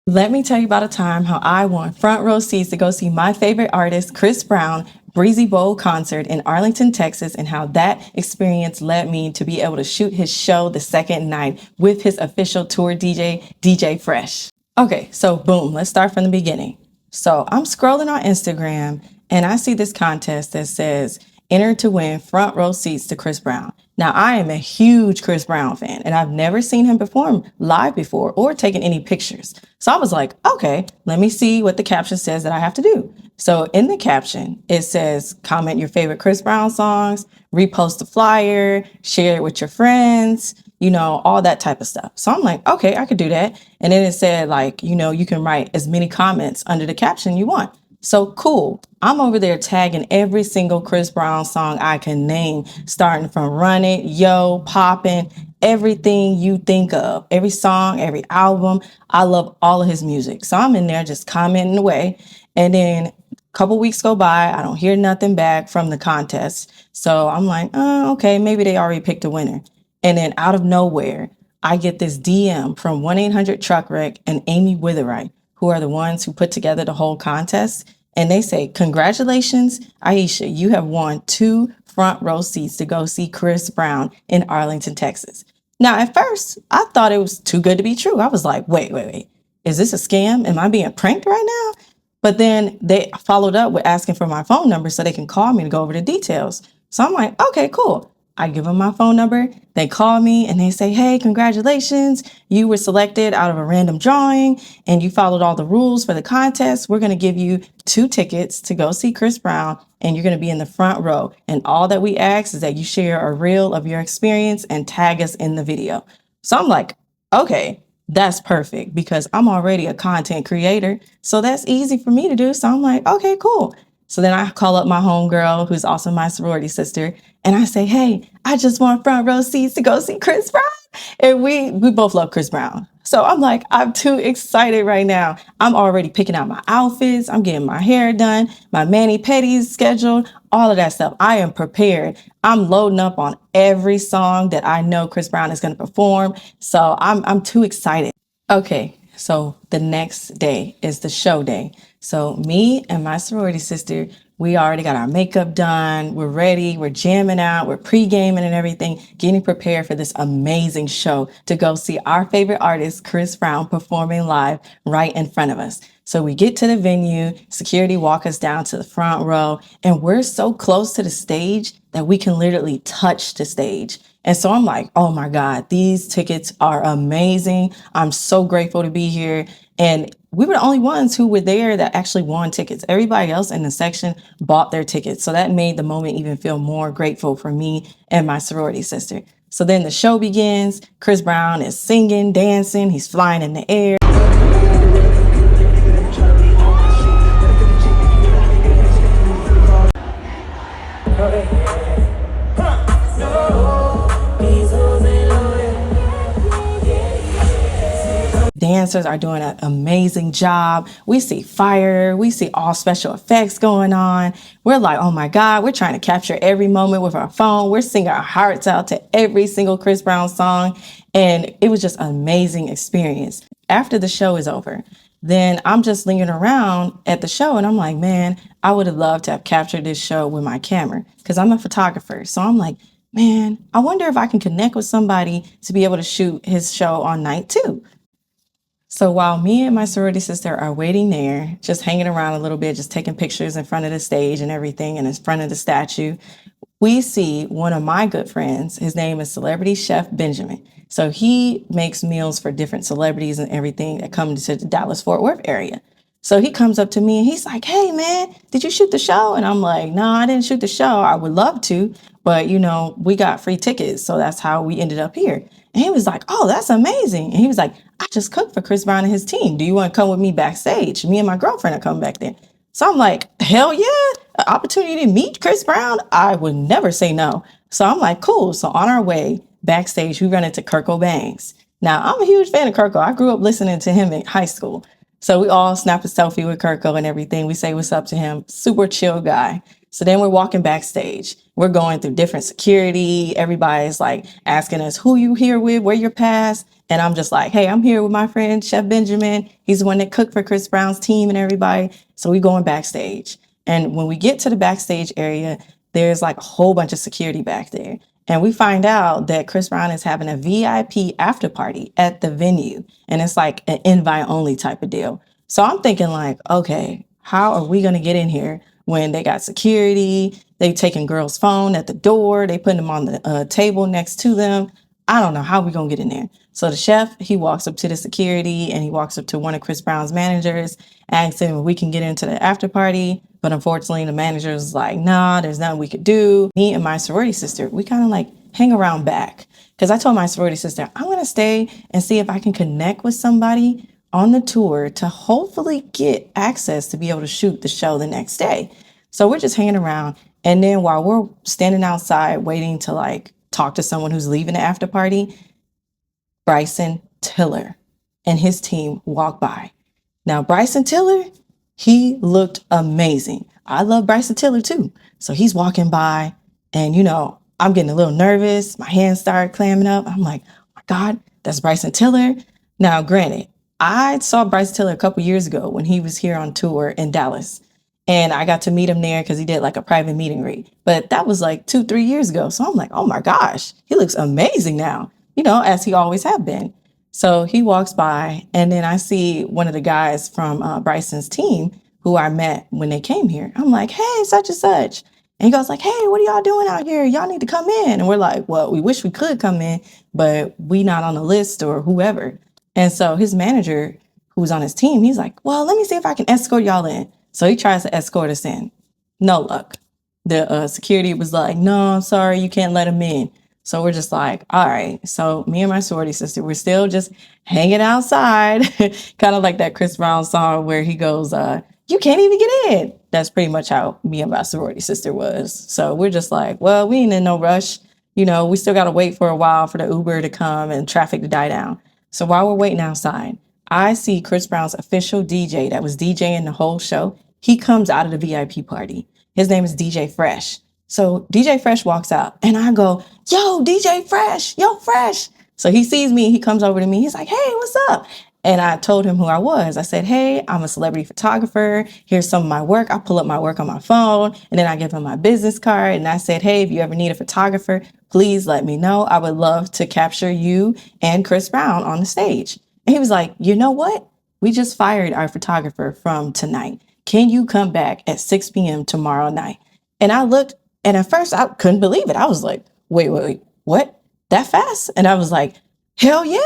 Let me tell you about a time how I won front row seats to go see my favorite artist, Chris Brown, Breezy Bowl concert in Arlington, Texas, and how that experience led me to be able to shoot his show the second night with his official tour DJ, DJ Fresh. Okay, so boom, let's start from the beginning. So I'm scrolling on Instagram and I see this contest that says enter to win front row seats to Chris Brown. Now, I am a huge Chris Brown fan and I've never seen him perform live before or taken any pictures. So I was like, okay, let me see what the caption says that I have to do. So in the caption, it says comment your favorite Chris Brown songs, repost the flyer, share it with your friends, all that type of stuff. So I'm like, okay, I could do that. And then it said like, you can write as many comments under the caption you want. So cool. I'm over there tagging every single Chris Brown song I can name, starting from Run It, Yo, Poppin', everything you think of, every song, every album. I love all of his music. So I'm in there just commenting away. And then a couple weeks go by, I don't hear nothing back from the contest. So I'm like, okay, maybe they already picked a winner. And then out of nowhere, I get this DM from 1-800-TRUCK-WRECK and Amy Witherite, who are the ones who put together the whole contest. And they say, congratulations, Aisha, you have won 2 front row seats to go see Chris Brown in Arlington, Texas. Now, at first, I thought it was too good to be true. I was like, wait. Is this a scam? Am I being pranked right now? But then they followed up with asking for my phone number so they can call me to go over the details. So I'm like, okay, cool. I give them my phone number. They call me and they say, hey, congratulations. You were selected out of a random drawing and you followed all the rules for the contest. We're going to give you 2 tickets to go see Chris Brown and you're going to be in the front row. And all that we ask is that you share a reel of your experience and tag us in the video. So I'm like, okay, that's perfect because I'm already a content creator. So that's easy for me to do. So I'm like, okay, cool. So then I call up my homegirl, who's also my sorority sister, and I say, hey, I just want front row seats to go see Chris Brown. And we both love Chris Brown. So I'm like, I'm too excited right now. I'm already picking out my outfits. I'm getting my hair done, my mani-pedis scheduled, all of that stuff. I am prepared. I'm loading up on every song that I know Chris Brown is going to perform. So I'm too excited. Okay, so the next day is the show day. So me and my sorority sister, we already got our makeup done. We're ready. We're jamming out. We're pre-gaming and everything, getting prepared for this amazing show to go see our favorite artist, Chris Brown, performing live right in front of us. So we get to the venue, security walk us down to the front row, and we're so close to the stage that we can literally touch the stage. And so I'm like, oh my God, these tickets are amazing. I'm so grateful to be here. And we were the only ones who were there that actually won tickets. Everybody else in the section bought their tickets. So that made the moment even feel more grateful for me and my sorority sister. So then the show begins. Chris Brown is singing, dancing. He's flying in the air. Dancers are doing an amazing job. We see fire. We see all special effects going on. We're like, oh my God, we're trying to capture every moment with our phone. We're singing our hearts out to every single Chris Brown song. And it was just an amazing experience. After the show is over, then I'm just lingering around at the show and I'm like, man, I would have loved to have captured this show with my camera because I'm a photographer. So I'm like, man, I wonder if I can connect with somebody to be able to shoot his show on night 2. So while me and my sorority sister are waiting there, just hanging around a little bit, just taking pictures in front of the stage and everything and in front of the statue, we see one of my good friends. His name is Celebrity Chef Benjamin. So he makes meals for different celebrities and everything that come to the Dallas-Fort Worth area. So he comes up to me and he's like, hey, man, did you shoot the show? And I'm like, no, I didn't shoot the show. I would love to. But, we got free tickets. So that's how we ended up here. And he was like, oh, that's amazing. And he was like, I just cooked for Chris Brown and his team. Do you want to come with me backstage? Me and my girlfriend are coming back there. So I'm like, hell yeah, an opportunity to meet Chris Brown. I would never say no. So I'm like, cool. So on our way backstage, we run into Kurt Cobain. Now, I'm a huge fan of Kurt Cobain. I grew up listening to him in high school. So we all snap a selfie with Kurt Cobain and everything. We say what's up to him. Super chill guy. So then we're walking backstage. We're going through different security. Everybody's like asking us, who you here with, where your pass? And I'm just like, hey, I'm here with my friend, Chef Benjamin. He's the one that cooked for Chris Brown's team and everybody. So we going backstage. And when we get to the backstage area, there's like a whole bunch of security back there. And we find out that Chris Brown is having a VIP after party at the venue. And it's like an invite only type of deal. So I'm thinking like, okay, how are we going to get in here when they got security? They taking girls' phone at the door. They putting them on the table next to them. I don't know how we going to get in there. So the chef, he walks up to the security and he walks up to one of Chris Brown's managers, asks him if we can get into the after party. But unfortunately, the manager was like, nah, there's nothing we could do. Me and my sorority sister, we kind of like hang around back. Because I told my sorority sister, I'm going to stay and see if I can connect with somebody on the tour to hopefully get access to be able to shoot the show the next day. So we're just hanging around. And then while we're standing outside waiting to like talk to someone who's leaving the after party, Bryson Tiller and his team walk by. Now, Bryson Tiller, he looked amazing. I love Bryson Tiller too. So he's walking by and, I'm getting a little nervous. My hands start clamming up. I'm like, oh my God, that's Bryson Tiller. Now, granted, I saw Bryson Tiller a couple years ago when he was here on tour in Dallas. And I got to meet him there because he did like a private meet and greet. But that was like 2-3 years ago. So I'm like, oh my gosh, he looks amazing now, as he always have been. So he walks by and then I see one of the guys from Bryson's team who I met when they came here. I'm like, hey, such and such. And he goes like, hey, what are y'all doing out here? Y'all need to come in. And we're like, well, we wish we could come in, but we not on the list or whoever. And so his manager, who's on his team, he's like, well, let me see if I can escort y'all in. So he tries to escort us in. No luck. The security was like, no, I'm sorry, you can't let him in. So we're just like, all right. So me and my sorority sister, we're still just hanging outside, kind of like that Chris Brown song where he goes, you can't even get in. That's pretty much how me and my sorority sister was. So we're just like, well, we ain't in no rush. We still got to wait for a while for the Uber to come and traffic to die down. So while we're waiting outside, I see Chris Brown's official DJ that was DJing the whole show. He comes out of the VIP party. His name is DJ Fresh. So DJ Fresh walks out and I go, yo, DJ Fresh, yo, Fresh. So he sees me, he comes over to me. He's like, hey, what's up? And I told him who I was. I said, hey, I'm a celebrity photographer. Here's some of my work. I pull up my work on my phone and then I give him my business card. And I said, hey, if you ever need a photographer, please let me know. I would love to capture you and Chris Brown on the stage. And he was like, you know what? We just fired our photographer from tonight. Can you come back at 6 p.m. tomorrow night? And I looked, and at first I couldn't believe it. I was like, wait, what? That fast? And I was like, hell yeah.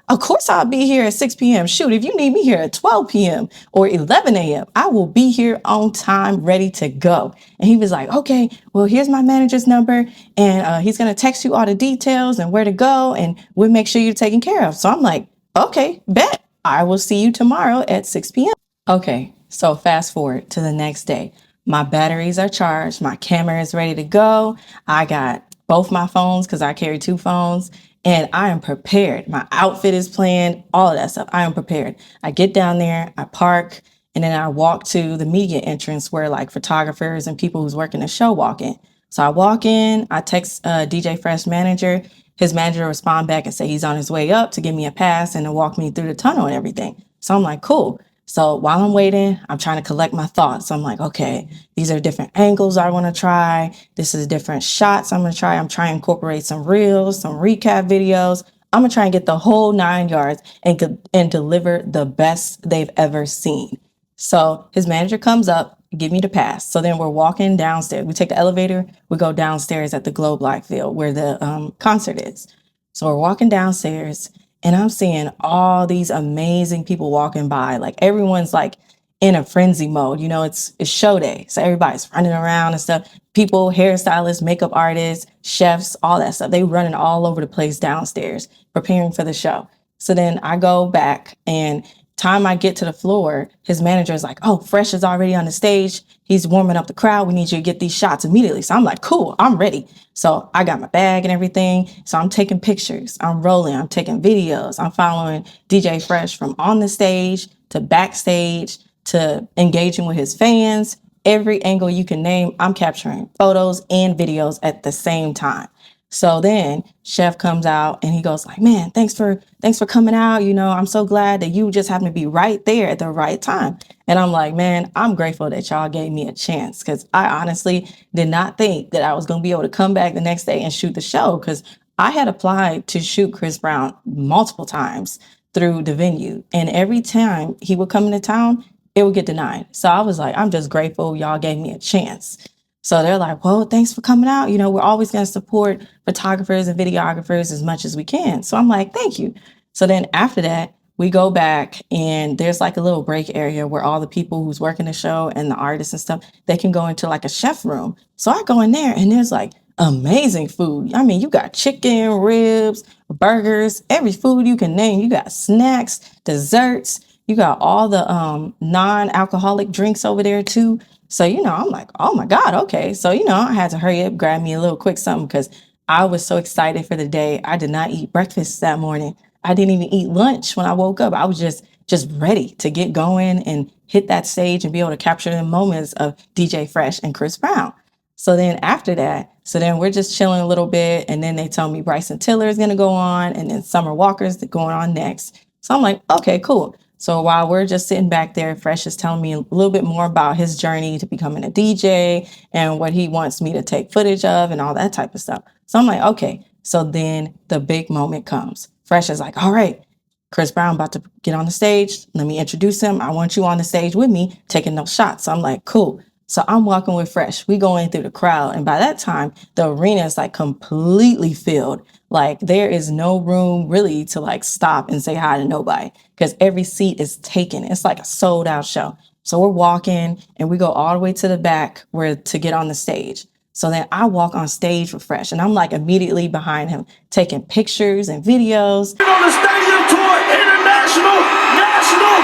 Of course I'll be here at 6 p.m. Shoot, if you need me here at 12 p.m. or 11 a.m., I will be here on time, ready to go. And he was like, okay, well, here's my manager's number, and he's going to text you all the details and where to go, and we'll make sure you're taken care of. So I'm like, okay, bet. I will see you tomorrow at 6 p.m. Okay, so fast forward to the next day. My batteries are charged. My camera is ready to go. I got both my phones because I carry 2 phones. And I am prepared. My outfit is planned, all of that stuff. I am prepared. I get down there, I park, and then I walk to the media entrance where like photographers and people who's working the show walk in. So I walk in, I text DJ Fresh manager. His manager respond back and say he's on his way up to give me a pass and to walk me through the tunnel and everything. So I'm like, cool. So while I'm waiting, I'm trying to collect my thoughts. I'm like, okay, these are different angles I want to try. This is different shots I'm going to try. I'm trying to incorporate some reels, some recap videos. I'm going to try and get the whole 9 yards and deliver the best they've ever seen. So his manager comes up, give me the pass. So then we're walking downstairs. We take the elevator. We go downstairs at the Globe Life Field where the concert is. So we're walking downstairs. And I'm seeing all these amazing people walking by. Like everyone's like in a frenzy mode. It's show day. So everybody's running around and stuff. People, hairstylists, makeup artists, chefs, all that stuff. They running all over the place downstairs, preparing for the show. So then I go back and time I get to the floor, his manager is like, oh, Fresh is already on the stage. He's warming up the crowd. We need you to get these shots immediately. So I'm like, cool, I'm ready. So I got my bag and everything. So I'm taking pictures. I'm rolling. I'm taking videos. I'm following DJ Fresh from on the stage to backstage to engaging with his fans. every angle you can name, I'm capturing photos and videos at the same time. So then chef comes out and he goes like, man, thanks for coming out. I'm so glad that you just happened to be right there at the right time. And I'm like, man, I'm grateful that y'all gave me a chance, because I honestly did not think that I was going to be able to come back the next day and shoot the show, because I had applied to shoot Chris Brown multiple times through the venue. And every time he would come into town, it would get denied. So I was like, I'm just grateful y'all gave me a chance. So they're like, well, thanks for coming out. We're always going to support photographers and videographers as much as we can. So I'm like, thank you. So then after that, we go back and there's like a little break area where all the people who's working the show and the artists and stuff, they can go into like a chef room. So I go in there and there's like amazing food. I mean, you got chicken, ribs, burgers, every food you can name. You got snacks, desserts. You got all the non-alcoholic drinks over there too. So, I'm like, oh my God, okay. So, I had to hurry up, grab me a little quick something, because I was so excited for the day. I did not eat breakfast that morning. I didn't even eat lunch when I woke up. I was just ready to get going and hit that stage and be able to capture the moments of DJ Fresh and Chris Brown. So then after that, we're just chilling a little bit. And then they tell me Bryson Tiller is going to go on, and then Summer Walker's going on next. So I'm like, okay, cool. So while we're just sitting back there, Fresh is telling me a little bit more about his journey to becoming a DJ and what he wants me to take footage of and all that type of stuff. So I'm like, okay. So then the big moment comes. Fresh is like, all right, Chris Brown about to get on the stage. Let me introduce him. I want you on the stage with me taking those shots. So I'm like, cool. So I'm walking with Fresh. We going through the crowd. And by that time, the arena is like completely filled. Like there is no room really to like stop and say hi to nobody, because every seat is taken. It's like a sold out show. So we're walking and we go all the way to the back where to get on the stage. So then I walk on stage with Fresh and I'm like immediately behind him, taking pictures and videos. On the stadium tour, international, national,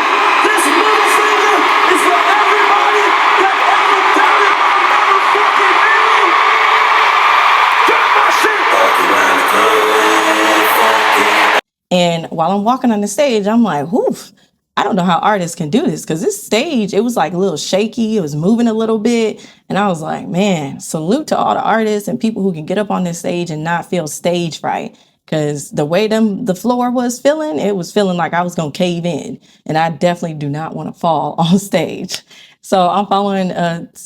this middle finger is for everybody that ever doubted my motherfucking name. Drop my shit. And while I'm walking on the stage, I'm like, oof, I don't know how artists can do this, because this stage, it was like a little shaky. It was moving a little bit. And I was like, man, salute to all the artists and people who can get up on this stage and not feel stage fright. Because the way the floor was feeling, it was feeling like I was going to cave in. And I definitely do not want to fall on stage. So I'm following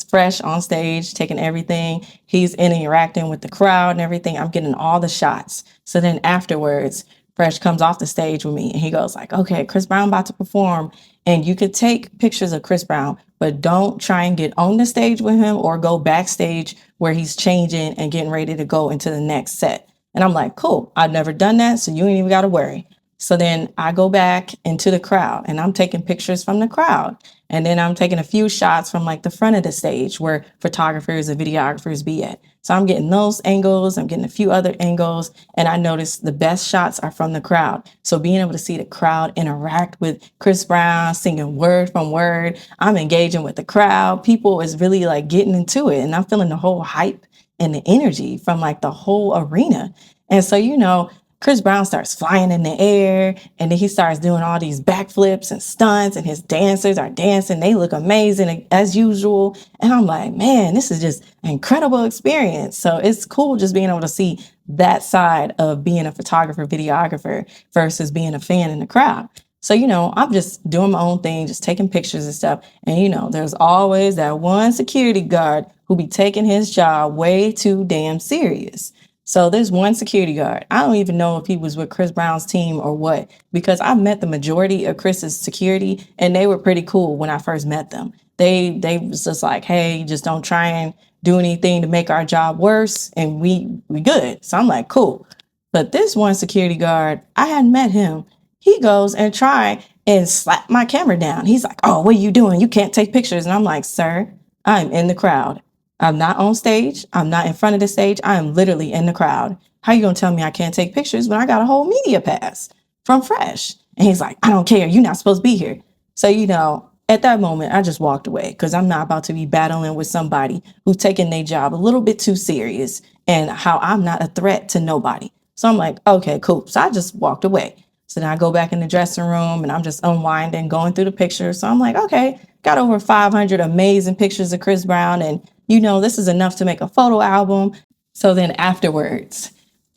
Fresh on stage, taking everything. He's interacting with the crowd and everything. I'm getting all the shots. So then afterwards, Fresh comes off the stage with me and he goes like, okay, Chris Brown about to perform, and you could take pictures of Chris Brown, but don't try and get on the stage with him or go backstage where he's changing and getting ready to go into the next set. And I'm like, cool, I've never done that, so you ain't even got to worry. So then I go back into the crowd and I'm taking pictures from the crowd. And then I'm taking a few shots from like the front of the stage where photographers and videographers be at. So I'm getting those angles, I'm getting a few other angles, and I noticed the best shots are from the crowd. So being able to see the crowd interact with Chris Brown, singing word from word, I'm engaging with the crowd. People is really like getting into it, and I'm feeling the whole hype and the energy from like the whole arena. And so, Chris Brown starts flying in the air, and then he starts doing all these backflips and stunts, and his dancers are dancing. They look amazing as usual. And I'm like, man, this is just an incredible experience. So it's cool just being able to see that side of being a photographer, videographer versus being a fan in the crowd. So, I'm just doing my own thing, just taking pictures and stuff. And, there's always that one security guard who be taking his job way too damn serious. So there's one security guard. I don't even know if he was with Chris Brown's team or what, because I met the majority of Chris's security and they were pretty cool when I first met them. They was just like, hey, just don't try and do anything to make our job worse, and we good. So I'm like, cool. But this one security guard, I hadn't met him. He goes and try and slap my camera down. He's like, oh, what are you doing? You can't take pictures. And I'm like, sir, I'm in the crowd. I'm not on stage. I'm not in front of the stage. I am literally in the crowd. How you going to tell me I can't take pictures when I got a whole media pass from Fresh? And he's like, I don't care. You're not supposed to be here. So, at that moment, I just walked away, because I'm not about to be battling with somebody who's taking their job a little bit too serious and how I'm not a threat to nobody. So I'm like, okay, cool. So I just walked away. So then I go back in the dressing room and I'm just unwinding, going through the pictures. So I'm like, okay, got over 500 amazing pictures of Chris Brown. And, this is enough to make a photo album. So then afterwards,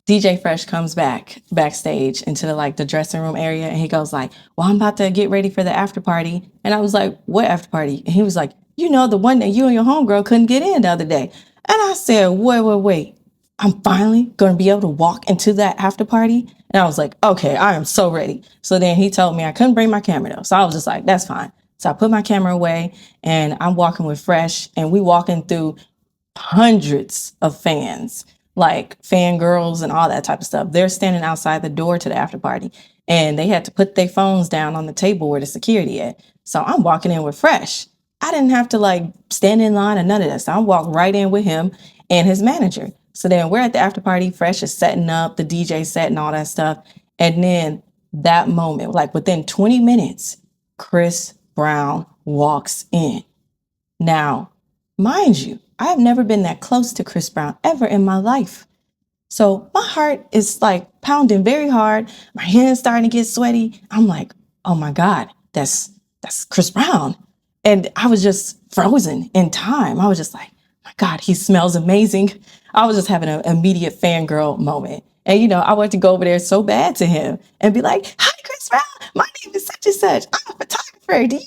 DJ Fresh comes backstage into the dressing room area, and he goes like, well, I'm about to get ready for the after party. And I was like, what after party? And he was like, the one that you and your homegirl couldn't get in the other day. And I said, wait. I'm finally going to be able to walk into that after party. And I was like, okay, I am so ready. So then he told me I couldn't bring my camera though. So I was just like, that's fine. So I put my camera away and I'm walking with Fresh, and we walking through hundreds of fans, like fangirls and all that type of stuff. They're standing outside the door to the after party, and they had to put their phones down on the table where the security at. So I'm walking in with Fresh. I didn't have to stand in line or none of this. So I walked right in with him and his manager. So then we're at the after party. Fresh is setting up the DJ set and all that stuff. And then that moment, within 20 minutes, Chris Brown walks in. Now, mind you, I have never been that close to Chris Brown ever in my life. So my heart is pounding very hard. My hands starting to get sweaty. I'm like, oh my God, that's Chris Brown. And I was just frozen in time. I was just like, my God, he smells amazing. I was just having an immediate fangirl moment. And, I wanted to go over there so bad to him and be like, hi, Chris Brown. My name is such and such. I'm a photographer.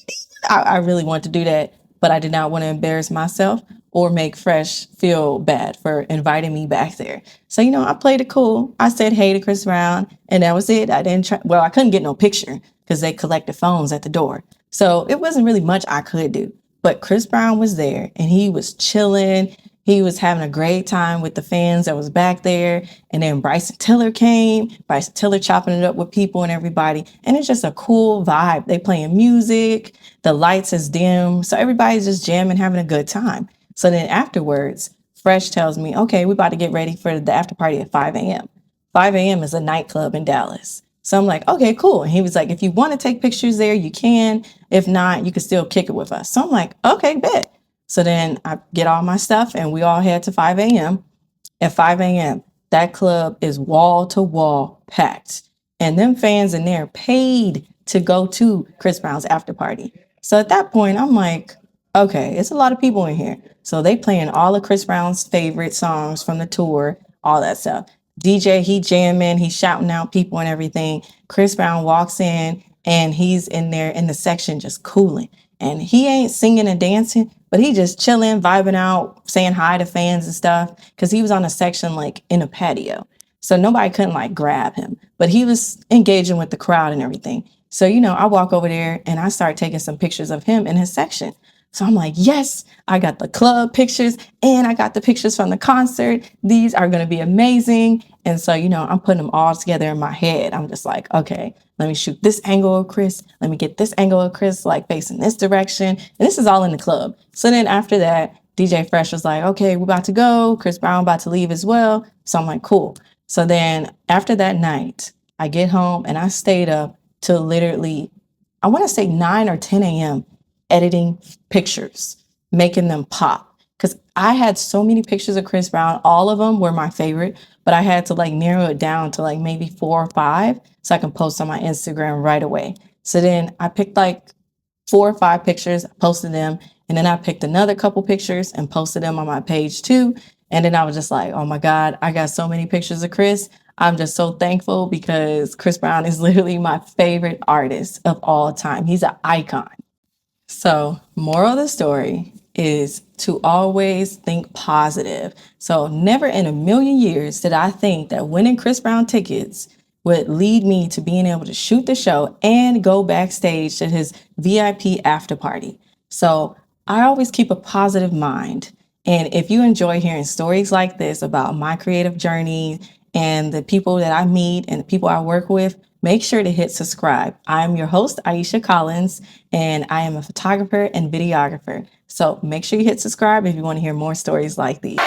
I really wanted to do that, but I did not want to embarrass myself or make Fresh feel bad for inviting me back there. So, I played it cool. I said hey to Chris Brown, and that was it. I didn't try. Well, I couldn't get no picture because they collected phones at the door. So it wasn't really much I could do. But Chris Brown was there, and he was chilling. He was having a great time with the fans that was back there. And then Bryson Tiller came. Bryson Tiller chopping it up with people and everybody. And it's just a cool vibe. They playing music. The lights is dim. So everybody's just jamming, having a good time. So then afterwards, Fresh tells me, okay, we're about to get ready for the after party at 5 a.m. 5 a.m. is a nightclub in Dallas. So I'm like, okay, cool. And he was like, if you want to take pictures there, you can. If not, you can still kick it with us. So I'm like, okay, bet. So then I get all my stuff and we all head to 5 a.m. At 5 a.m., that club is wall to wall packed. And them fans in there paid to go to Chris Brown's after party. So at that point, I'm like, okay, it's a lot of people in here. So they playing all of Chris Brown's favorite songs from the tour, all that stuff. DJ, he jamming, he's shouting out people and everything. Chris Brown walks in and he's in there in the section just cooling. And he ain't singing and dancing, but he just chilling, vibing out, saying hi to fans and stuff. Cause he was on a section in a patio. So nobody couldn't grab him, but he was engaging with the crowd and everything. So, I walk over there and I start taking some pictures of him in his section. So I'm like, yes, I got the club pictures and I got the pictures from the concert. These are going to be amazing. And so, I'm putting them all together in my head. I'm just like, okay, let me shoot this angle of Chris. Let me get this angle of Chris, facing this direction. And this is all in the club. So then after that, DJ Fresh was like, okay, we're about to go. Chris Brown about to leave as well. So I'm like, cool. So then after that night, I get home and I stayed up till literally, I want to say 9 or 10 a.m. editing pictures, making them pop. Because I had so many pictures of Chris Brown. All of them were my favorite, but I had to narrow it down to maybe 4 or 5 so I can post on my Instagram right away. So then I picked 4 or 5 pictures, posted them, and then I picked another couple pictures and posted them on my page too. And then I was just like, oh my God, I got so many pictures of Chris. I'm just so thankful because Chris Brown is literally my favorite artist of all time. He's an icon. So, moral of the story is to always think positive. So, never in a million years did I think that winning Chris Brown tickets would lead me to being able to shoot the show and go backstage to his VIP after party. So, I always keep a positive mind. And if you enjoy hearing stories like this about my creative journey and the people that I meet and the people I work with, make sure to hit subscribe. I'm your host, Aisha Collins, and I am a photographer and videographer. So make sure you hit subscribe if you want to hear more stories like these.